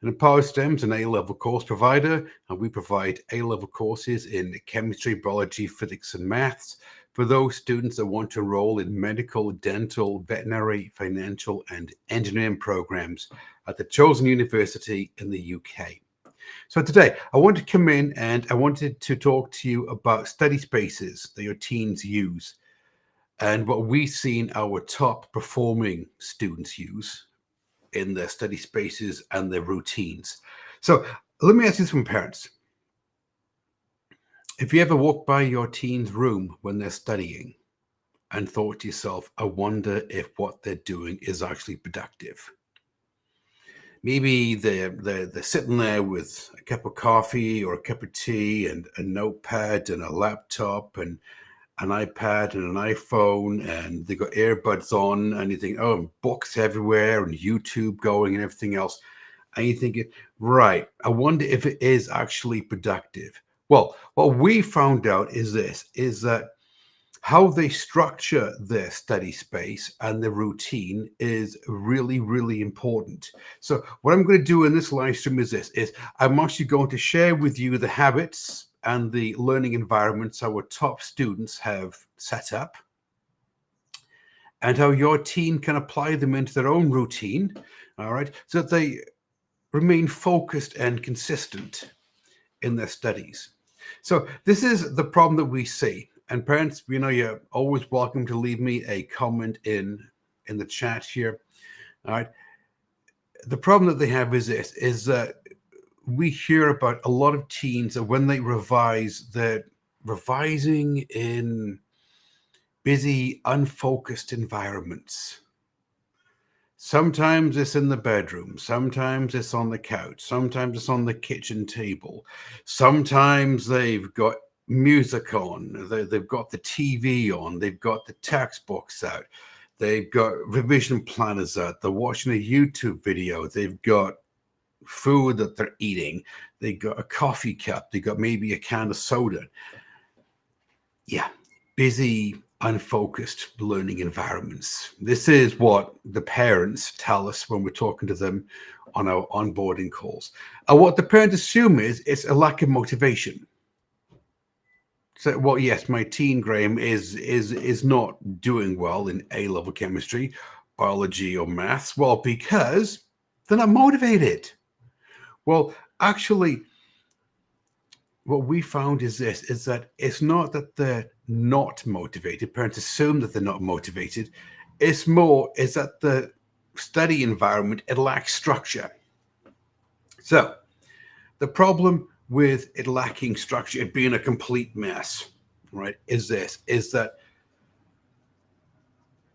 And Empowered STEM is an A-level course provider, and we provide A-level courses in chemistry, biology, physics, and maths for those students that want to enroll in medical, dental, veterinary, financial, and engineering programs at the chosen university in the UK. So today, I want to come in and I wanted to talk to you about study spaces that your teens use and what we've seen our top performing students use in their study spaces and their routines. So let me ask you some parents. If you ever walked by your teen's room when they're studying and thought to yourself, I wonder if what they're doing is actually productive. Maybe they're sitting there with a cup of coffee or a cup of tea and a notepad and a laptop and an iPad and an iPhone, and they got earbuds on, and you think, oh, books everywhere and YouTube going and everything else. And you think, right, I wonder if it is actually productive. Well, what we found out is that how they structure their study space and their routine is really, really important. So what I'm going to do in this live stream is I'm actually going to share with you the habits and the learning environments our top students have set up and how your teen can apply them into their own routine, all right, so that they remain focused and consistent in their studies. So this is the problem that we see. And parents, you're always welcome to leave me a comment in the chat here. All right. The problem that they have is this, is that we hear about a lot of teens that when they revise, they're revising in busy, unfocused environments. Sometimes it's in the bedroom, sometimes it's on the couch, sometimes it's on the kitchen table, sometimes they've got music on, they've got the TV on, they've got the textbooks out, they've got revision planners out, they're watching a YouTube video, they've got food that they're eating, they've got a coffee cup, they've got maybe a can of soda. Yeah, busy, unfocused learning environments. This is what the parents tell us when we're talking to them on our onboarding calls. And what the parents assume is it's a lack of motivation. So, well, yes, my teen Graham is not doing well in A-level chemistry, biology, or maths. Well, because they're not motivated. Well, actually, what we found is that it's not that they're not motivated. Parents assume that they're not motivated. It's more is that the study environment, it lacks structure. So the problem with it lacking structure, it being a complete mess, right, is that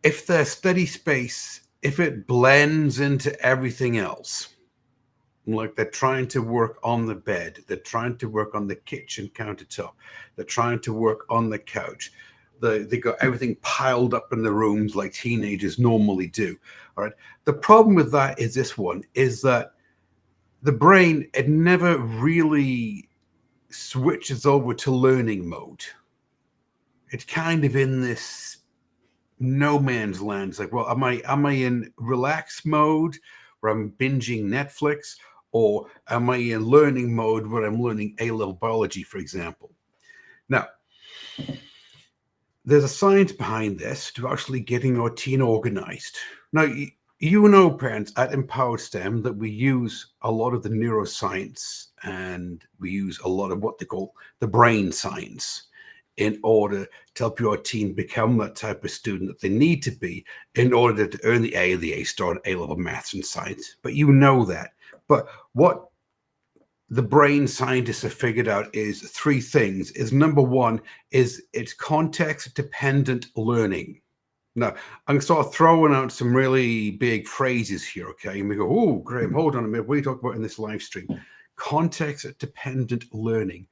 if their study space, if it blends into everything else, like they're trying to work on the bed, they're trying to work on the kitchen countertop, they're trying to work on the couch, they got everything piled up in the rooms like teenagers normally do. All right, the problem with that is this one is that the brain, it never really switches over to learning mode. It's kind of in this no man's land. It's like, well, am I in relax mode where I'm binging Netflix, or am I in learning mode where I'm learning A-level biology, for example? Now, there's a science behind this to actually getting your teen organized. Now, you know, parents, at Empowered STEM that we use a lot of the neuroscience and we use a lot of what they call the brain science in order to help your teen become that type of student that they need to be in order to earn the A star in A-level maths and science. But you know that. But what the brain scientists have figured out is three things. Is number one is it's context dependent learning. Now, I'm going to start throwing out some really big phrases here, okay? And we go, oh, Graham, hold on a minute. What are you talking about in this live stream? Context dependent learning.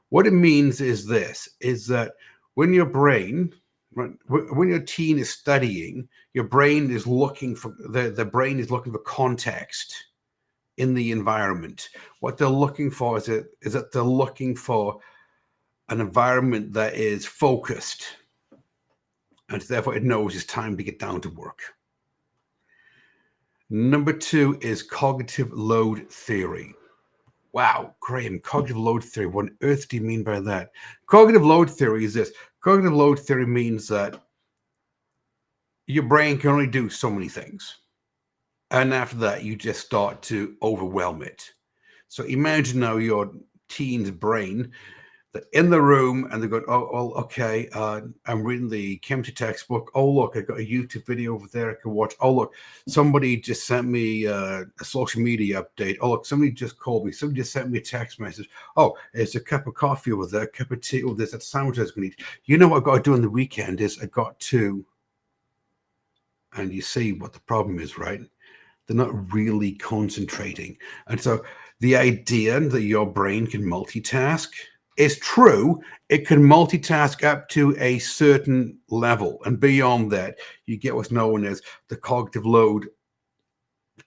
What it means is this, is that when your brain, when your teen is studying, your brain is looking for, the brain is looking for context in the environment. What they're looking for is that they're looking for an environment that is focused, and therefore it knows it's time to get down to work. Number two is cognitive load theory. Wow, Graham, cognitive load theory. What on earth do you mean by that? Cognitive load theory is this. Cognitive load theory means that your brain can only do so many things. And after that, you just start to overwhelm it. So imagine now your teen's brain that in the room and they're going, oh, okay, I'm reading the chemistry textbook. Oh, look, I got a YouTube video over there I can watch. Oh, look, somebody just sent me a social media update. Oh, look, somebody just called me. Somebody just sent me a text message. Oh, there's a cup of coffee over there, a cup of tea. Oh, there's that sandwich I was going to eat. You know what I've got to do on the weekend is I got to, and you see what the problem is, right? They're not really concentrating. And so the idea that your brain can multitask is true. It can multitask up to a certain level. And beyond that, you get what's known as the cognitive load,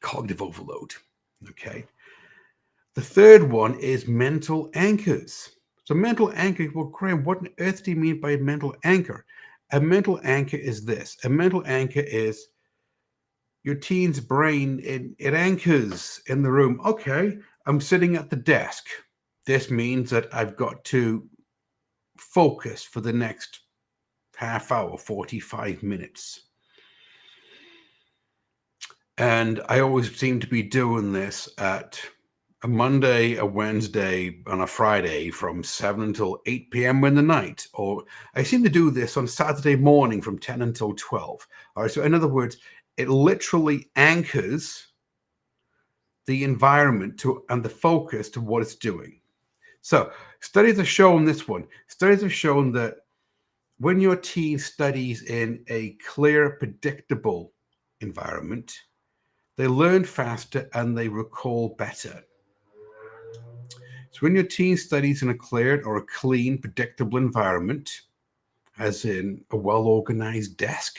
cognitive overload. Okay. The third one is mental anchors. So mental anchor, well, Graham, what on earth do you mean by a mental anchor? A mental anchor is this. A mental anchor is your teen's brain, it anchors in the room. Okay, I'm sitting at the desk. This means that I've got to focus for the next half hour, 45 minutes. And I always seem to be doing this at a Monday, a Wednesday, and a Friday from 7 until 8 p.m. in the night. Or I seem to do this on Saturday morning from 10 until 12. All right, so in other words, it literally anchors the environment to and the focus to what it's doing. So studies have shown this one. Studies have shown that when your teen studies in a clear, predictable environment, they learn faster and they recall better. So when your teen studies in a cleared or a clean, predictable environment, as in a well-organized desk,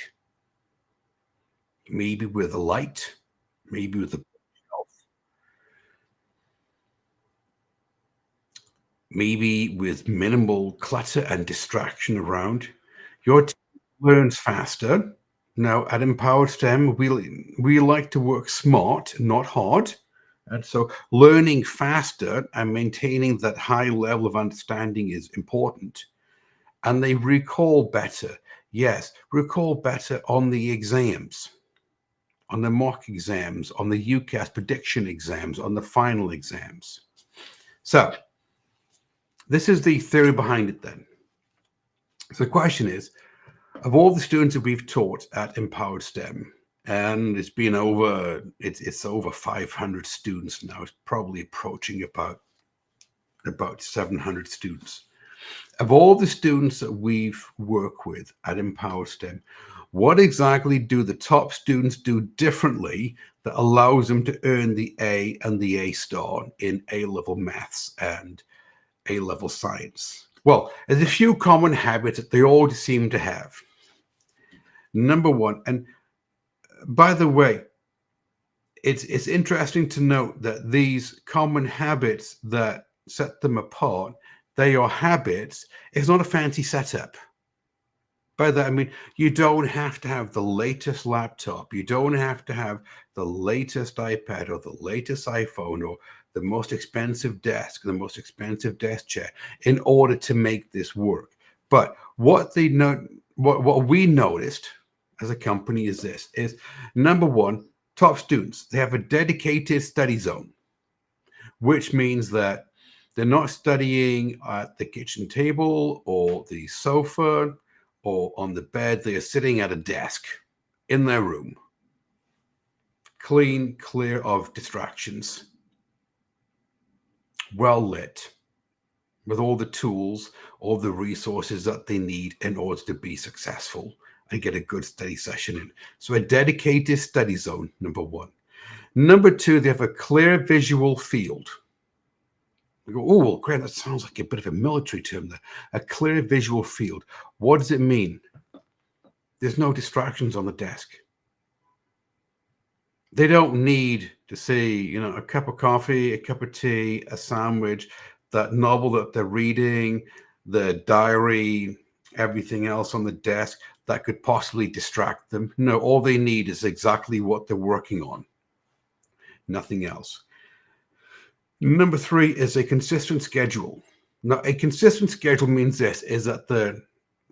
maybe with a light, maybe with a maybe with minimal clutter and distraction around, your team learns faster. Now, at Empowered STEM, we like to work smart, not hard. And so learning faster and maintaining that high level of understanding is important. And they recall better. Yes, recall better on the exams, on the mock exams, on the UCAS prediction exams, on the final exams. So this is the theory behind it then. So the question is, of all the students that we've taught at Empowered STEM, and it's over 500 students now, it's probably approaching about 700 students. Of all the students that we've worked with at Empowered STEM, what exactly do the top students do differently that allows them to earn the A and the A star in A-level maths and A-level science? Well, there's a few common habits that they all seem to have. Number one, and by the way, it's interesting to note that these common habits that set them apart, they are habits. It's not a fancy setup. By that, I mean, you don't have to have the latest laptop. You don't have to have the latest iPad or the latest iPhone or the most expensive desk, the most expensive desk chair in order to make this work. But what we noticed as a company is this is number one, top students, they have a dedicated study zone, which means that they're not studying at the kitchen table or the sofa or on the bed. They are sitting at a desk in their room, clean, clear of distractions, well lit, with all the tools, all the resources that they need in order to be successful and get a good study session in. So a dedicated study zone, number one. Number two, they have a clear visual field. We go, oh, well, Grant, that sounds like a bit of a military term there. A clear visual field. What does it mean? There's no distractions on the desk. They don't need to see, a cup of coffee, a cup of tea, a sandwich, that novel that they're reading, the diary, everything else on the desk that could possibly distract them. No, all they need is exactly what they're working on. nothing else. Number 3 is a consistent schedule. Now, a consistent schedule means this, is that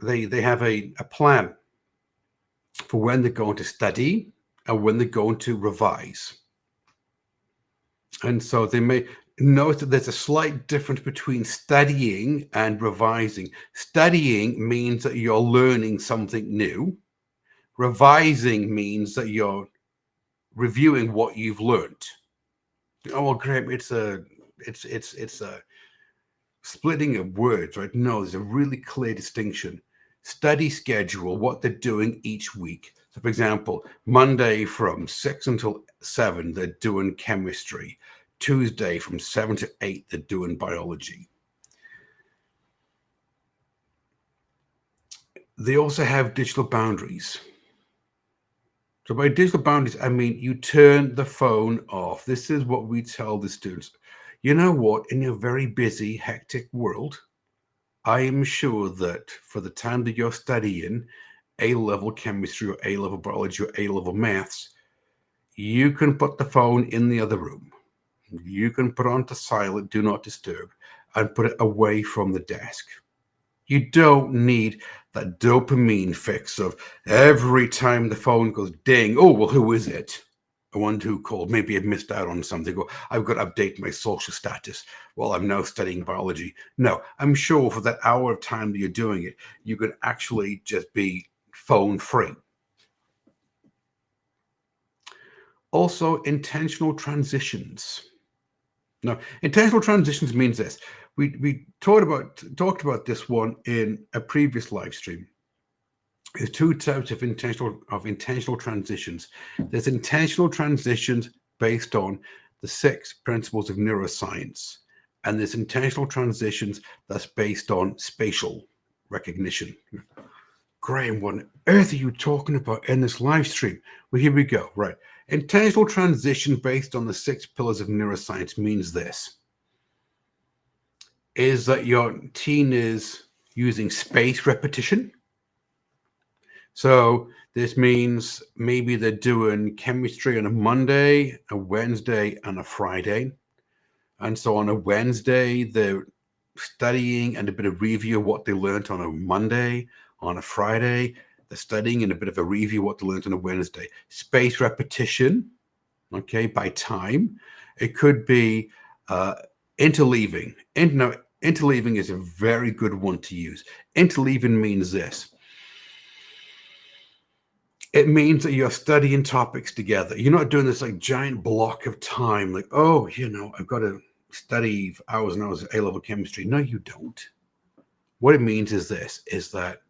they have a plan for when they're going to study and when they're going to revise. And so they may note that there's a slight difference between studying and revising. Studying means that you're learning something new. Revising means that you're reviewing what you've learned. Oh, well, Graham, it's a splitting of words, right? No, there's a really clear distinction. Study schedule, what they're doing each week. So, for example, Monday from 6 until 7, they're doing chemistry. Tuesday from 7 to 8, they're doing biology. They also have digital boundaries. So by digital boundaries, I mean you turn the phone off. This is what we tell the students. You know what? In your very busy, hectic world, I am sure that for the time that you're studying A-level chemistry or A-level biology or A-level maths, you can put the phone in the other room. You can put on to silent, do not disturb, and put it away from the desk. You don't need that dopamine fix of every time the phone goes ding, oh, well, who is it? I wonder who called. Maybe I've missed out on something. Or I've got to update my social status. Well, I'm now studying biology. No, I'm sure for that hour of time that you're doing it, you could actually just be phone free. Also, intentional transitions. Now, intentional transitions means this. We talked about this one in a previous live stream. There's 2 types of intentional transitions. There's intentional transitions based on the 6 principles of neuroscience, and there's intentional transitions that's based on spatial recognition. Graham, what on earth are you talking about in this live stream? Well, here we go. Right. Intentional transition based on the 6 pillars of neuroscience means this, is that your teen is using spaced repetition. So this means maybe they're doing chemistry on a Monday, a Wednesday, and a Friday. And so on a Wednesday, they're studying and a bit of review of what they learned on a Monday. On a Friday, they're studying and a bit of a review of what they learned on a Wednesday. Spaced repetition, okay, by time. It could be interleaving. Interleaving is a very good one to use. Interleaving means this. It means that you're studying topics together. You're not doing this like giant block of time, like, oh, I've got to study for hours and hours of A-level chemistry. No, you don't. What it means is this, is that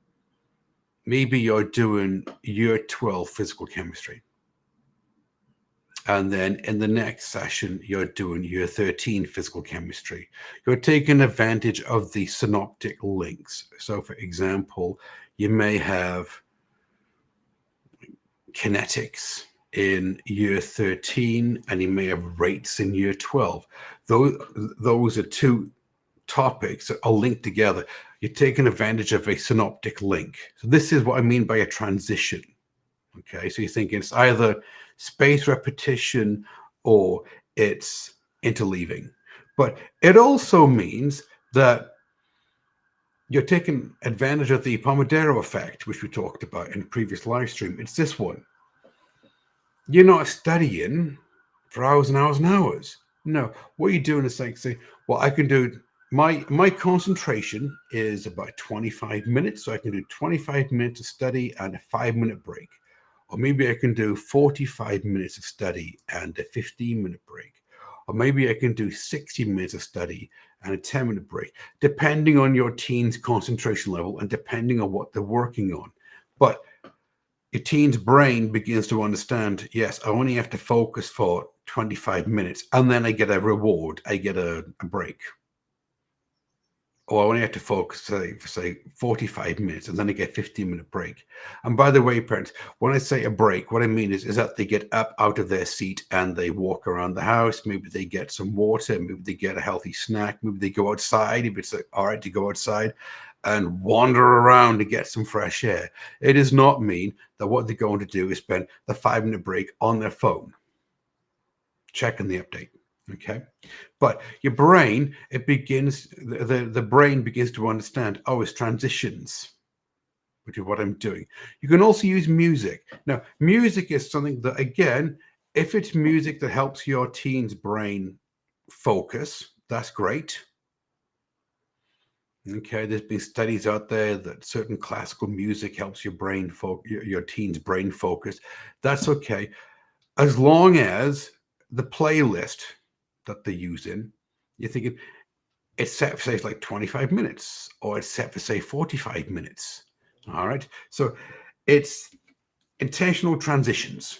maybe you're doing year 12 physical chemistry. And then in the next session, you're doing year 13 physical chemistry. You're taking advantage of the synoptic links. So, for example, you may have kinetics in year 13, and you may have rates in year 12. Those are 2 topics that are linked together. You're taking advantage of a synoptic link. So this is what I mean by a transition. Okay, so you're thinking it's either spaced repetition or it's interleaving. But it also means that you're taking advantage of the Pomodoro effect, which we talked about in a previous live stream. It's this one. You're not studying for hours and hours and hours. No, what you're doing is like, say, well, I can do my concentration is about 25 minutes. So I can do 25 minutes of study and a 5-minute break. Or maybe I can do 45 minutes of study and a 15-minute break. Or maybe I can do 60 minutes of study and a 10-minute break, depending on your teen's concentration level and depending on what they're working on. But your teen's brain begins to understand, yes, I only have to focus for 25 minutes and then I get a reward. I get a break. Or I only have to focus, say 45 minutes and then I get a 15-minute break. And by the way, parents, when I say a break, what I mean is that they get up out of their seat and they walk around the house. Maybe they get some water, maybe they get a healthy snack, maybe they go outside if it's like, all right to go outside and wander around to get some fresh air. It does not mean that what they're going to do is spend the 5-minute break on their phone. checking the update. Okay. But your brain, the brain begins to understand, oh, it's transitions, which is what I'm doing. You can also use music. Now, music is something that, again, if it's music that helps your teen's brain focus, that's great. Okay, there's been studies out there that certain classical music helps your teen's brain focus. That's okay, as long as the playlist that they're using, you're thinking it's set for say like 25 minutes, or it's set for say 45 minutes. All right, so it's intentional transitions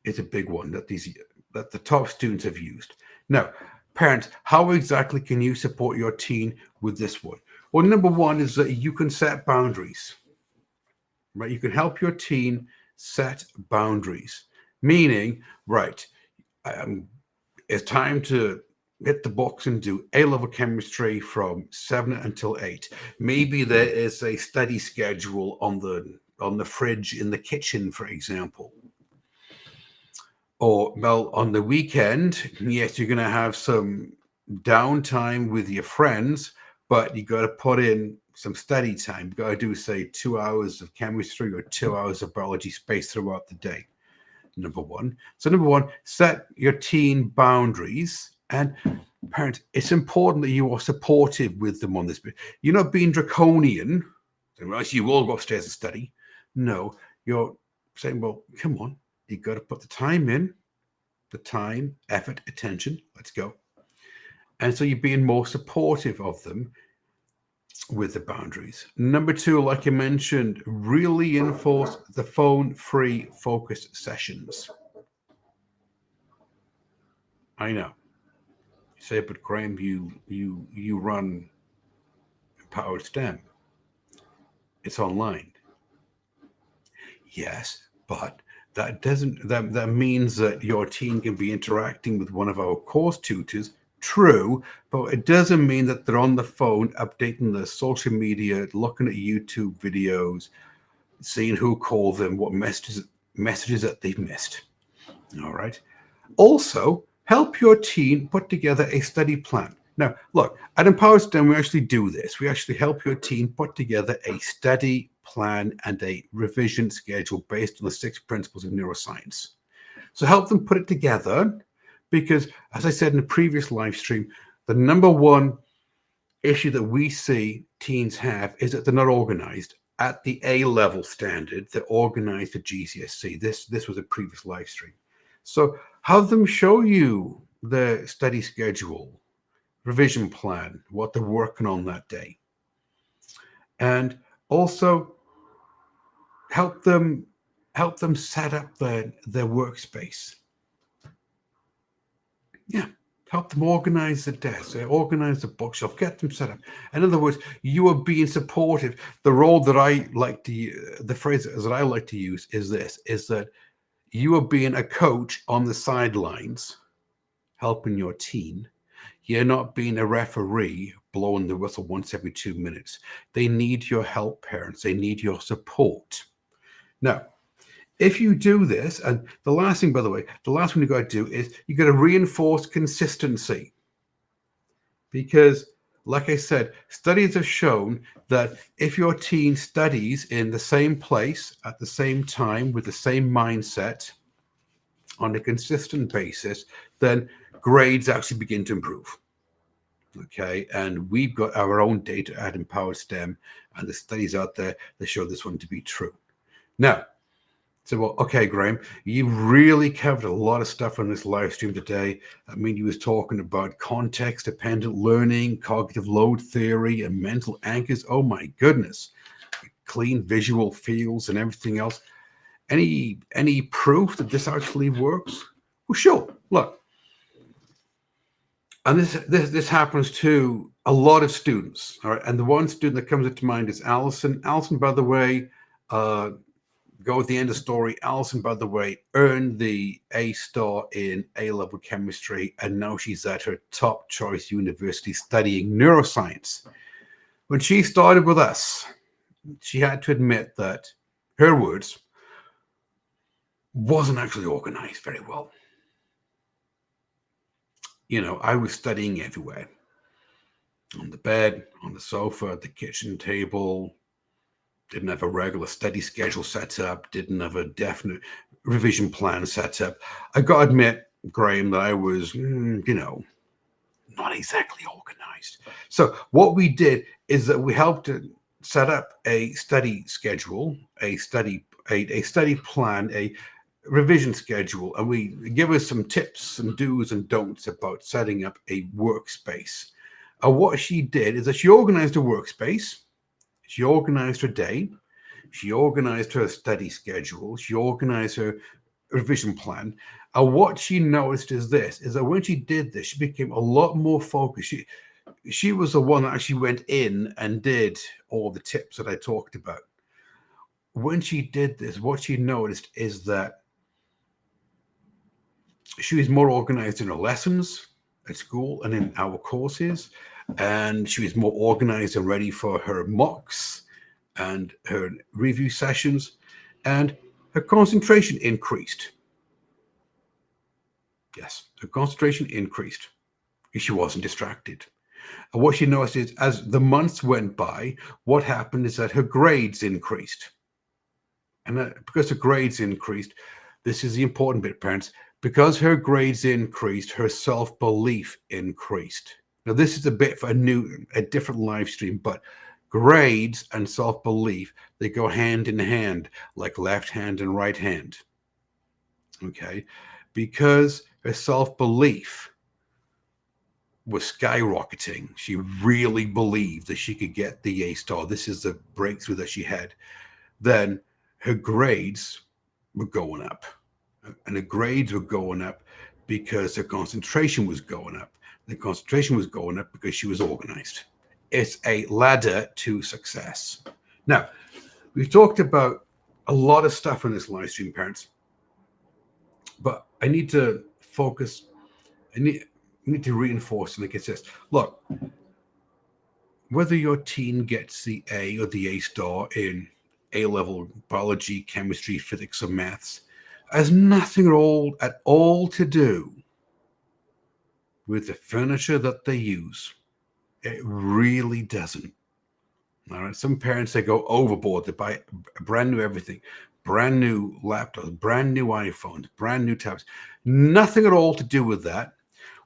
is a big one that the top students have used. Now, parents, how exactly can you support your teen with this one? Well, number one is that you can set boundaries, right? You can help your teen set boundaries, meaning, right, it's time to hit the box and do A-level chemistry from 7 until 8. Maybe there is a study schedule on the fridge in the kitchen, for example. Or, well, on the weekend, yes, you're going to have some downtime with your friends, but you got to put in some study time. You got to do, say, 2 hours of chemistry or 2 hours of biology spaced throughout the day. Number one. So, number one, set your teen boundaries. And parents, it's important that you are supportive with them on this. You're not being draconian. Right, you all go upstairs and study. No, you're saying, well, come on. You got to put the time in, the time, effort, attention. Let's go. And so you're being more supportive of them with the boundaries. Number two, like you mentioned, really enforce the phone-free focus sessions. I know. You say, but Graham, you run Empowered STEM. It's online. Yes, but that means that your teen can be interacting with one of our course tutors. True, but it doesn't mean that they're on the phone updating their social media, looking at YouTube videos, seeing who called them, what messages that they've missed. All right. Also, help your teen put together a study plan. Now, look, at Empowered STEM, we actually do this. We actually help your teen put together a study plan and a revision schedule based on the 6 principles of neuroscience. So help them put it together because, as I said in the previous live stream, the number one issue that we see teens have is that they're not organized. At the A-level standard, they're organized at GCSE. This was a previous live stream. So have them show you the study schedule, revision plan, what they're working on that day. And also help them set up their workspace. Yeah, help them organize the desk, organize the bookshelf, get them set up. In other words, you are being supportive. The role that I like to, the phrase that I like to use is this, is that you are being a coach on the sidelines, helping your teen. You're not being a referee blowing the whistle once every 2 minutes. They need your help, parents. They need your support. Now, if you do this, and the last thing, by the way, the last one you got to do is you got to reinforce consistency. Because, like I said, studies have shown that if your teen studies in the same place at the same time with the same mindset on a consistent basis, then grades actually begin to improve. Okay, and we've got our own data at Empowered STEM, and the studies out there that show this one to be true. Now, so, well, okay, Graham, you really covered a lot of stuff on this live stream today. I mean, you was talking about context-dependent learning, cognitive load theory, and mental anchors. Oh my goodness, clean visual fields and everything else. Any proof that this actually works? Well, sure. Look, and this happens to a lot of students. All right, and the one student that comes to mind is Allison. Allison, by the way, go at the end of the story. Allison, by the way, earned the A star in A-level chemistry, and now she's at her top choice university studying neuroscience. When she started with us, she had to admit that her words wasn't actually organized very well. I was studying everywhere, on the bed, on the sofa, at the kitchen table. Didn't have a regular study schedule set up, didn't have a definite revision plan set up. I got to admit, Graham, that I was, not exactly organized. So what we did is that we helped to set up a study schedule, a study plan, a revision schedule, and we give us some tips, some do's and don'ts about setting up a workspace. And what she did is that she organized a workspace, she organized her day, she organized her study schedule, she organized her revision plan. And what she noticed is this: is that when she did this, she became a lot more focused. She was the one that actually went in and did all the tips that I talked about. When she did this, what she noticed is that she was more organized in her lessons at school and in our courses, and she was more organized and ready for her mocks and her review sessions, and her concentration increased. Yes, her concentration increased because she wasn't distracted. And what she noticed is as the months went by, what happened is that her grades increased. And because her grades increased, this is the important bit, parents, because her grades increased, her self-belief increased. Now, this is a bit for a different live stream, but grades and self-belief, they go hand in hand, like left hand and right hand. Okay? Because her self-belief was skyrocketing. She really believed that she could get the A star. This is the breakthrough that she had. Then her grades were going up. And the grades were going up because her concentration was going up. The concentration was going up because she was organized. It's a ladder to success. Now, we've talked about a lot of stuff in this live stream, parents, but I need to focus. I need to reinforce, like it says, look, whether your teen gets the A or the A star in A-level biology, chemistry, physics, or maths has nothing at all to do with the furniture that they use. It really doesn't. All right. Some parents, they go overboard. They buy brand new everything, brand new laptops, brand new iPhones, brand new tablets. Nothing at all to do with that.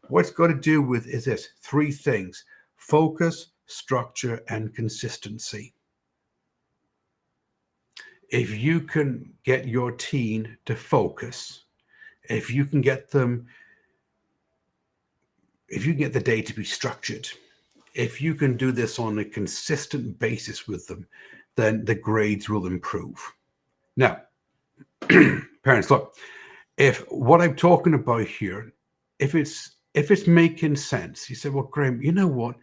What it's got to do with is this: three things: focus, structure, and consistency. If you can get your teen to focus, if you can get the day to be structured, if you can do this on a consistent basis with them, then the grades will improve. Now, parents, look, if what I'm talking about here, if it's making sense, you say, well, Graham, you know what?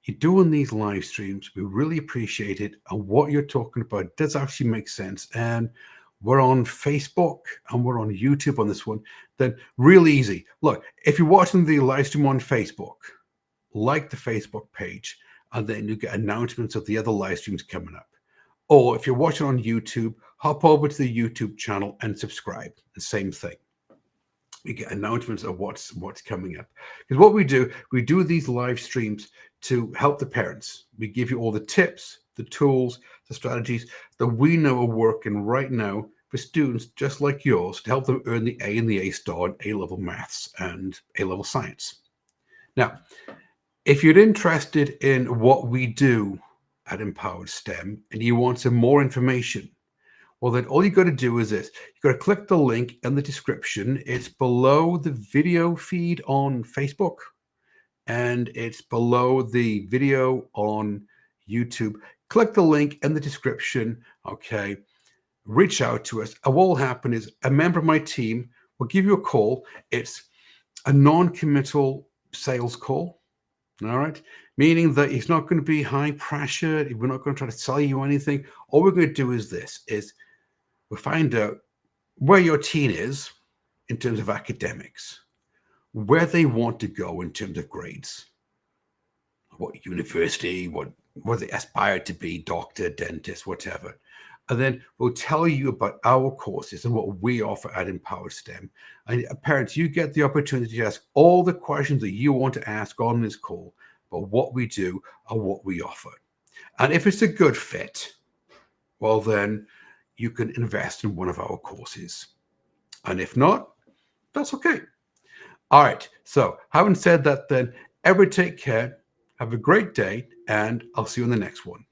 You're doing these live streams. We really appreciate it. And what you're talking about does actually make sense. And we're on Facebook and we're on YouTube on this one. Then real easy. Look, if you're watching the live stream on Facebook, like the Facebook page, and then you get announcements of the other live streams coming up. Or if you're watching on YouTube, hop over to the YouTube channel and subscribe. The same thing. You get announcements of what's coming up. Because what we do these live streams to help the parents. We give you all the tips, the tools, the strategies that we know are working right now for students just like yours to help them earn the A and the A star in A-level maths and A-level science. Now, if you're interested in what we do at Empowered STEM and you want some more information, well, then all you got to do is this. You got to click the link in the description. It's below the video feed on Facebook, and it's below the video on YouTube. Click the link in the description, okay? Reach out to us. And what will happen is a member of my team will give you a call. It's a non-committal sales call, all right? Meaning that it's not going to be high pressure. We're not going to try to sell you anything. All we're going to do is this, we'll find out where your teen is in terms of academics, where they want to go in terms of grades, what university, what they aspire to be, doctor, dentist, whatever. And then we'll tell you about our courses and what we offer at Empowered STEM. And parents, you get the opportunity to ask all the questions that you want to ask on this call about what we do and what we offer. And if it's a good fit, well, then you can invest in one of our courses. And if not, that's okay. All right. So, having said that, then, everybody take care. Have a great day, and I'll see you in the next one.